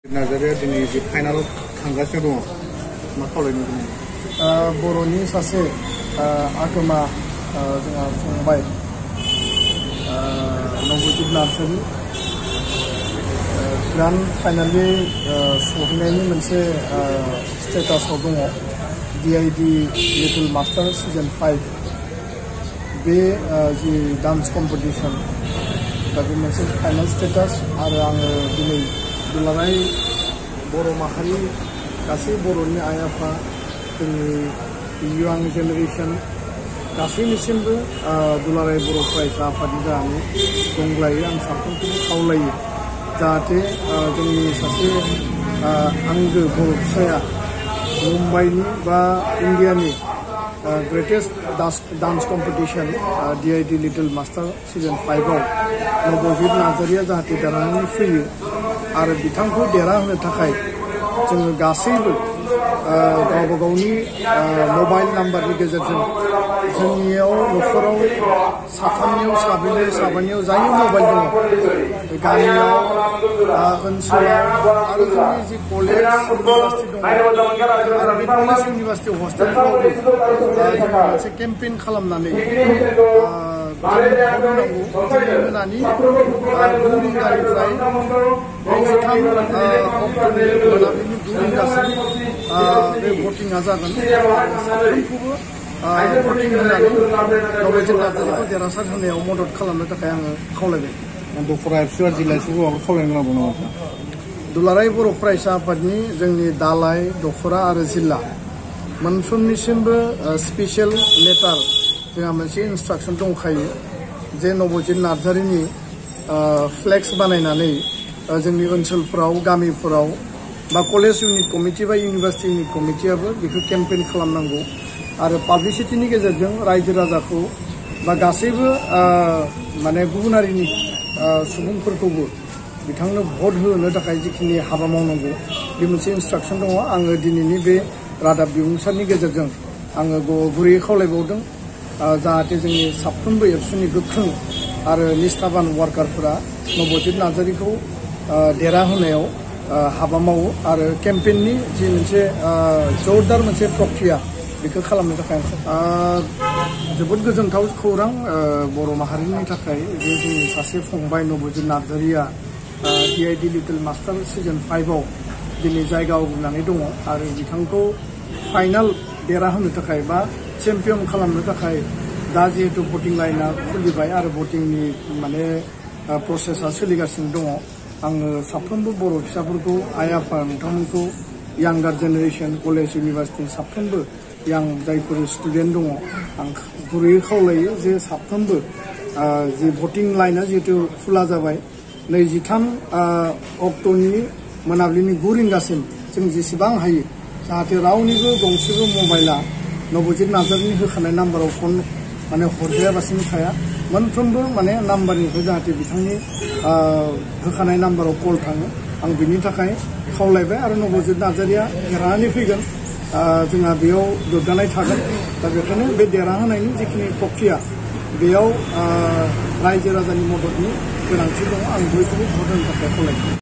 नार्जारिया दिनै जे फाइनालाव थांगासिनो दङ मा खावलायनो गोनां बर'नि सासे आगोमा जोंहा फंबाय नबजित नार्जारि ग्रान्ड फाइनालि सहैनायनि मोनसे स्टेटासाव दङ DID लिटिल मास्टार सिजन 5 बे जि डान्स कम्पिटिशन दा बे मोनसे फाइनाल स्टेटास आरो आङो दिनै दुलाराय बर' माहारि गासै बर'नि आइ आफा जोंनि इयां जेनेरेशन गासैनिसिमबो दुलाराय बर' फरायसा आफादनि जानानै दंग्लायो आं साफ्रोमखौबो खावलायो जाहाथे जोंनि सासे आंगो बर' फिसाया मुम्बाइनि बा इन्डियानि greatest dance competition DID little master season 5 आव नबजित नार्जारिया जाहाथे देरहानानै फैयो आरो बिथांखौ देरहाहोनो थाखाय जोङो गासैबो गावबा गावनि मबाइल नाम्बारनि गेजेरजों जोंनियाव न'खराव साथामनियाव साब्रैनियाव साबानियाव जायनि मबाइल दङ बे गामियाव ओनसोलाव आरो जोंनि जि कलेज इउनिभार्सिटि दङ आरो बे कलेज इउनिभार्सिटि हस्टेलफोरावबो जोङो मोनसे केम्पेइन खालामनानै मोनानि 9 रिंगानिफ्राय 23 मोनाबिलिनि 9 रिंगासिम बे भटिंआ जागोन साफ्रोमखौबो भटिं होनानै नबजित नार्जारिखौ देरहासार होनायाव मदद खालामनो थाखाय आङो खावलायबाय दखरा एबसुआ जिल्ला सुबुंआबो खावलायनो गोनां दङ दुलाराय बर' फरायसा आफादनि जोंनि दालाय दखरा आरो जिल्ला मोनफ्रोमनिसिमबो स्पेसियेल लेटार जोंहा मोनसे इन्सट्राक्सन दंखायो जे नबजित नार्जारिनि फ्लेक्स बानायनानै जोंनि ओनसोलफोराव गामिफोराव बा कलेज इउनिट कमिटि बा इउनिभार्सिटि इउनिट कमिटियाबो बेखौ केम्पेइन खालामनांगौ आरो पाब्लिसिटिनि गेजेरजों रायजो राजाखौ बा गासैबो माने गुबुनारिनि सुबुंफोरखौबो बिथांनो भट होनो थाखाय जिखिनि हाबा मावनांगौ बे मोनसे इन्सट्राक्सन दङ आङो दिनैनि बे रादाब बिबुंसारनि गेजेरजों आङो गुरैयै खावलायबावदों जाहाथे जोंनि साफ्रोमबो एबसुनि गोख्रों आरो निष्ठाबान वार्कारफोरा नबजित नार्जारिखौ देरहाहोनायाव हाबा मावो आरो केम्पेइननि जि मोनसे जोरदार मोनसे प्रक्रिया बेखौ खालामनो थाखाय जोबोद गोजोनथाव खौरां बर' माहारिनि थाखाय जे जोंनि सासे फंबाय Nabajit Narzaria DID little master season 5 आव दिनै जायगा आवग्रिनानै दङ आरो बिथांखौ फाइनाल देरहाहोनो थाखाय बा चेम्पियन खालामनो थाखाय दा जिहेतु भटिं लाइना खुलिबाय आरो भटिंनि माने प्रसेसा सोलिगासिनो दङ आङो साफ्रोमबो बर' फिसाफोरखौ आइ आफा नोंथांमोनखौ यांगार जेनेरेशन कलेज इउनिभार्सिटि साफ्रोमबो जायफोर स्टुडेन्ट दङ आं गुरैयै खावलायो जे साफ्रोमबो जि भटिं लाइना जिहेतु खुला जाबाय 23 अक्ट'नि मोनाबिलिनि 9 रिंगासिम जों जेसेबां हायो जाहाथे रावनिबो गंसेबो मबाइला नबजित नार्जारिनि होखानाय नाम्बाराव फन माने हरजायाबासिनो थाया मोनफ्रोमबो माने नाम्बारनिफ्राय जाहाथे बिथांनि होखानाय नाम्बाराव कल थाङो आं बिनि थाखाय खावलायबाय आरो नबजित नार्जारिया देरहानानै फैगोन जोंहा बेयाव गोग्गानाय थागोन दा बेखायनो बे देरहाहोनायनि जिखिनि प्रक्रिया बेयाव रायजो राजानि मददनि गोनांथि दङ आं बयखौबो भट होनो थाखाय खावलायबाय